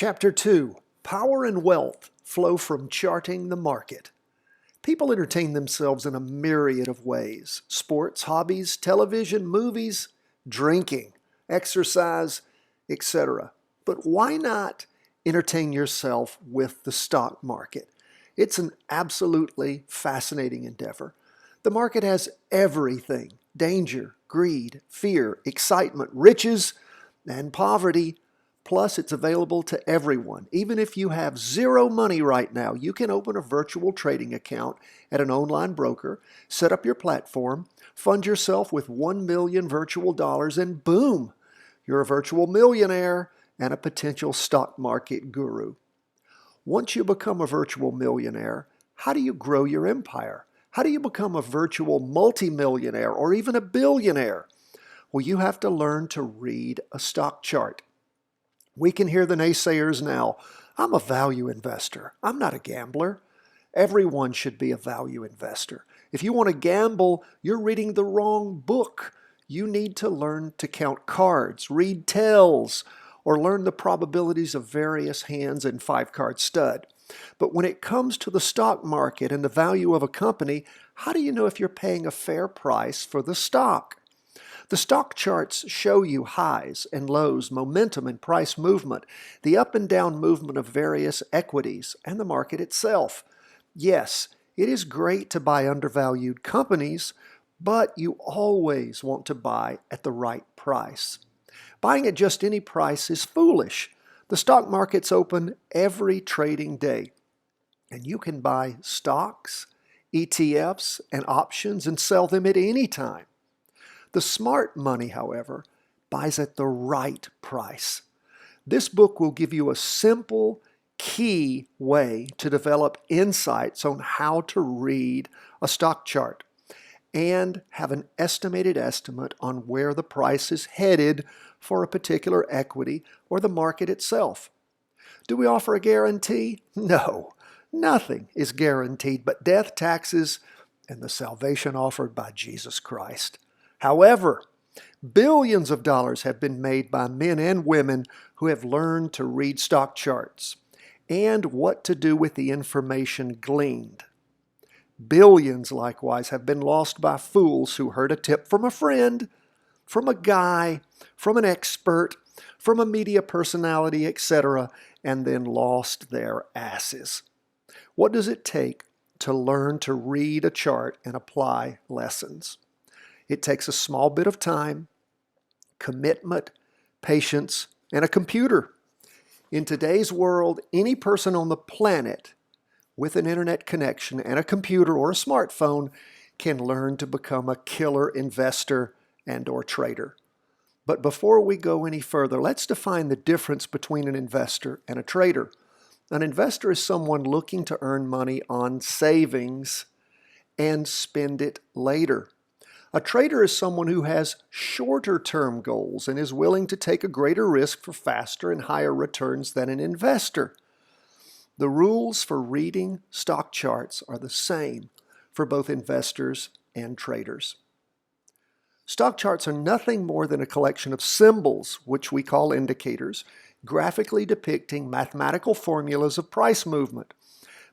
Chapter 2: Power and Wealth Flow from Charting the Market. People entertain themselves in a myriad of ways: sports, hobbies, television, movies, drinking, exercise, etc. But why not entertain yourself with the stock market? It's an absolutely fascinating endeavor. The market has everything: danger, greed, fear, excitement, riches, and poverty. Plus, it's available to everyone. Even if you have zero money right now, you can open a virtual trading account at an online broker, set up your platform, fund yourself with 1 million virtual dollars, and boom, you're a virtual millionaire and a potential stock market guru. Once you become a virtual millionaire, how do you grow your empire? How do you become a virtual multimillionaire or even a billionaire? Well, you have to learn to read a stock chart. We can hear the naysayers now. I'm a value investor. I'm not a gambler. Everyone should be a value investor. If you want to gamble, you're reading the wrong book. You need to learn to count cards, read tells, or learn the probabilities of various hands in 5-card stud. But when it comes to the stock market and the value of a company, how do you know if you're paying a fair price for the stock? The stock charts show you highs and lows, momentum and price movement, the up and down movement of various equities, and the market itself. Yes, it is great to buy undervalued companies, but you always want to buy at the right price. Buying at just any price is foolish. The stock market's open every trading day, and you can buy stocks, ETFs, and options and sell them at any time. The smart money, however, buys at the right price. This book will give you a simple, key way to develop insights on how to read a stock chart and have an estimated estimate on where the price is headed for a particular equity or the market itself. Do we offer a guarantee? No, nothing is guaranteed but death, taxes, and the salvation offered by Jesus Christ. However, billions of dollars have been made by men and women who have learned to read stock charts and what to do with the information gleaned. Billions, likewise, have been lost by fools who heard a tip from a friend, from a guy, from an expert, from a media personality, etc., and then lost their asses. What does it take to learn to read a chart and apply lessons? It takes a small bit of time, commitment, patience, and a computer. In today's world, any person on the planet with an internet connection and a computer or a smartphone can learn to become a killer investor and/or trader. But before we go any further, let's define the difference between an investor and a trader. An investor is someone looking to earn money on savings and spend it later. A trader is someone who has shorter-term goals and is willing to take a greater risk for faster and higher returns than an investor. The rules for reading stock charts are the same for both investors and traders. Stock charts are nothing more than a collection of symbols, which we call indicators, graphically depicting mathematical formulas of price movement.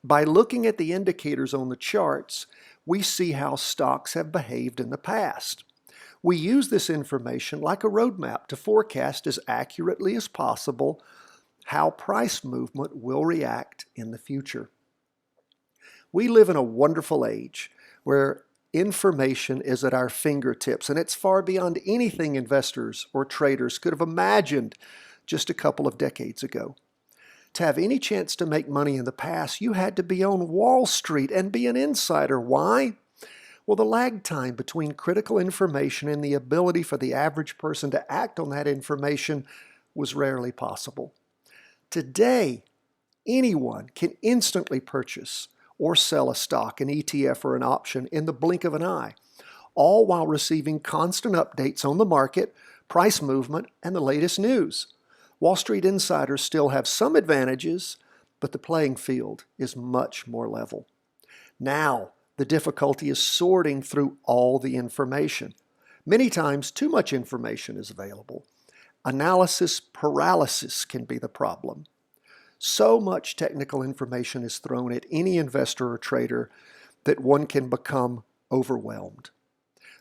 By looking at the indicators on the charts, we see how stocks have behaved in the past. We use this information like a roadmap to forecast as accurately as possible how price movement will react in the future. We live in a wonderful age where information is at our fingertips, and it's far beyond anything investors or traders could have imagined just a couple of decades ago. To have any chance to make money in the past, you had to be on Wall Street and be an insider. Why? Well, the lag time between critical information and the ability for the average person to act on that information was rarely possible. Today, anyone can instantly purchase or sell a stock, an ETF, or an option in the blink of an eye, all while receiving constant updates on the market, price movement, and the latest news. Wall Street insiders still have some advantages, but the playing field is much more level. Now, the difficulty is sorting through all the information. Many times, too much information is available. Analysis paralysis can be the problem. So much technical information is thrown at any investor or trader that one can become overwhelmed.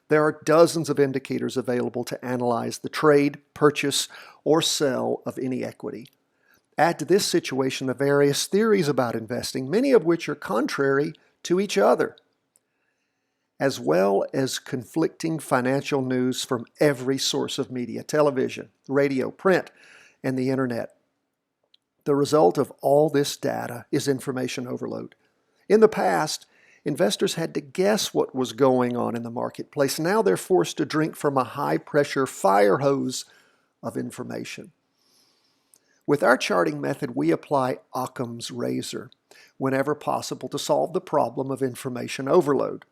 There are dozens of indicators available to analyze the trade, purchase, or sell of any equity. Add to this situation the various theories about investing, many of which are contrary to each other, as well as conflicting financial news from every source of media: television, radio, print, and the internet. The result of all this data is information overload. In the past, investors had to guess what was going on in the marketplace. Now they're forced to drink from a high-pressure fire hose of information. With our charting method, we apply Occam's Razor whenever possible to solve the problem of information overload.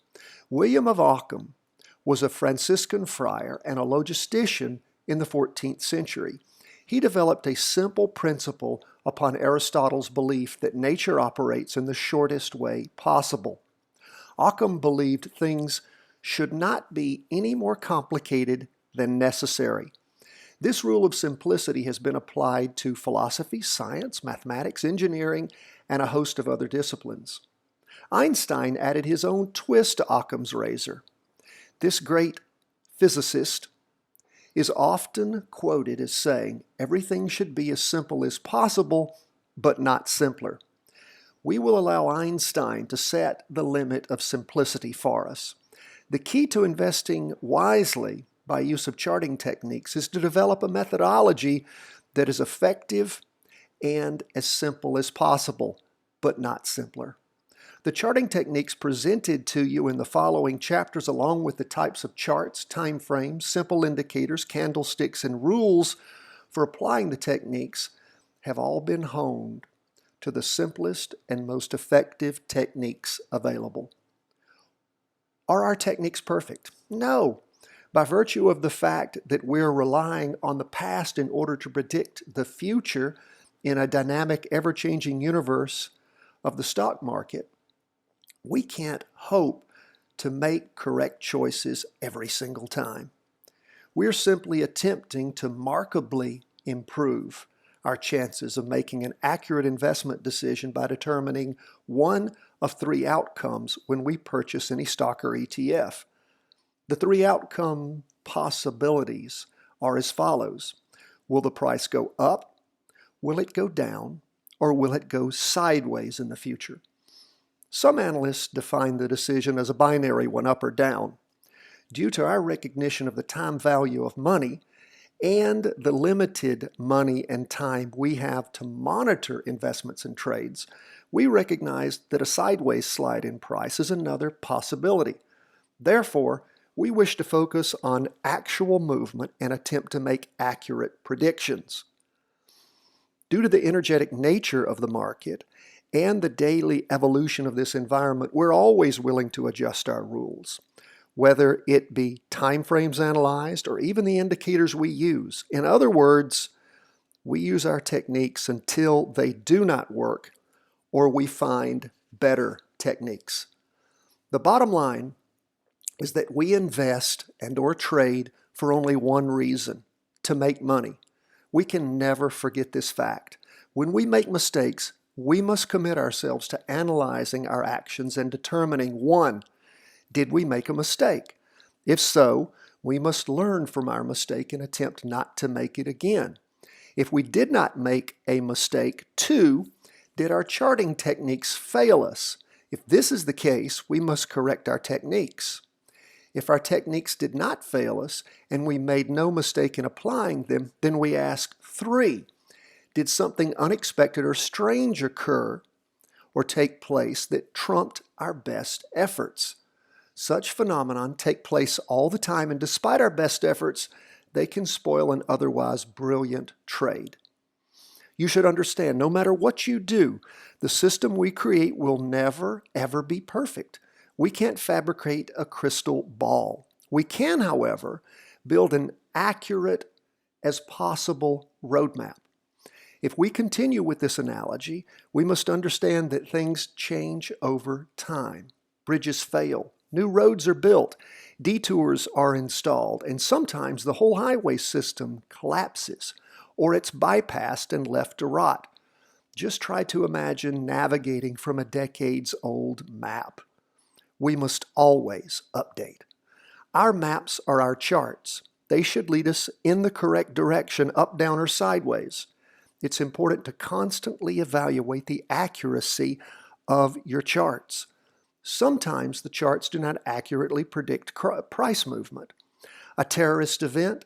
William of Occam was a Franciscan friar and a logistician in the 14th century. He developed a simple principle upon Aristotle's belief that nature operates in the shortest way possible. Occam believed things should not be any more complicated than necessary. This rule of simplicity has been applied to philosophy, science, mathematics, engineering, and a host of other disciplines. Einstein added his own twist to Occam's Razor. This great physicist is often quoted as saying, "Everything should be as simple as possible, but not simpler." We will allow Einstein to set the limit of simplicity for us. The key to investing wisely by use of charting techniques is to develop a methodology that is effective and as simple as possible, but not simpler. The charting techniques presented to you in the following chapters, along with the types of charts, time frames, simple indicators, candlesticks, and rules for applying the techniques, have all been honed to the simplest and most effective techniques available. Are our techniques perfect? No. By virtue of the fact that we're relying on the past in order to predict the future in a dynamic, ever-changing universe of the stock market, we can't hope to make correct choices every single time. We're simply attempting to markedly improve our chances of making an accurate investment decision by determining one of three outcomes when we purchase any stock or ETF. The three outcome possibilities are as follows. Will the price go up? Will it go down? Or will it go sideways in the future? Some analysts define the decision as a binary one, up or down. Due to our recognition of the time value of money and the limited money and time we have to monitor investments and trades, we recognize that a sideways slide in price is another possibility. Therefore, we wish to focus on actual movement and attempt to make accurate predictions. Due to the energetic nature of the market and the daily evolution of this environment, we're always willing to adjust our rules, whether it be time frames analyzed or even the indicators we use. In other words, we use our techniques until they do not work or we find better techniques. The bottom line is that we invest and or trade for only one reason: to make money. We can never forget this fact. When we make mistakes, we must commit ourselves to analyzing our actions and determining, one, did we make a mistake? If so, we must learn from our mistake and attempt not to make it again. If we did not make a mistake, two, did our charting techniques fail us? If this is the case, we must correct our techniques. If our techniques did not fail us and we made no mistake in applying them, then we ask, three, did something unexpected or strange occur or take place that trumped our best efforts? Such phenomena take place all the time, and despite our best efforts, they can spoil an otherwise brilliant trade. You should understand, no matter what you do, the system we create will never, ever be perfect. We can't fabricate a crystal ball. We can, however, build an accurate as possible roadmap. If we continue with this analogy, we must understand that things change over time. Bridges fail, new roads are built, detours are installed, and sometimes the whole highway system collapses, or it's bypassed and left to rot. Just try to imagine navigating from a decades-old map. We must always update. Our maps are our charts. They should lead us in the correct direction, up, down, or sideways. It's important to constantly evaluate the accuracy of your charts. Sometimes the charts do not accurately predict price movement. A terrorist event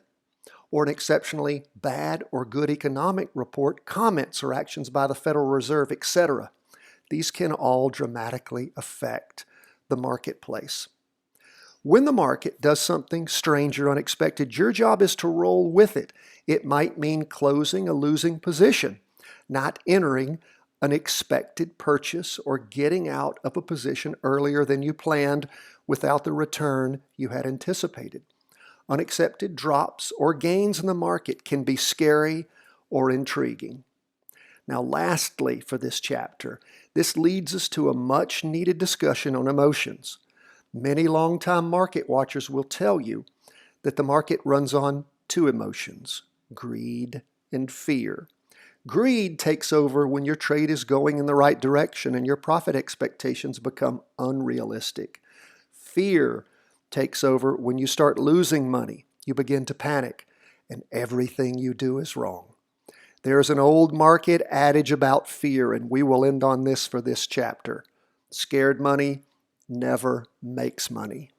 or an exceptionally bad or good economic report, comments or actions by the Federal Reserve, etc. These can all dramatically affect the marketplace. When the market does something strange or unexpected, your job is to roll with it. It might mean closing a losing position, not entering an expected purchase, or getting out of a position earlier than you planned without the return you had anticipated. Unaccepted drops or gains in the market can be scary or intriguing. Now, lastly, for this chapter, this leads us to a much needed discussion on emotions. Many longtime market watchers will tell you that the market runs on two emotions, greed and fear. Greed takes over when your trade is going in the right direction and your profit expectations become unrealistic. Fear takes over when you start losing money. You begin to panic, and everything you do is wrong. There's an old market adage about fear, and we will end on this for this chapter. Scared money never makes money.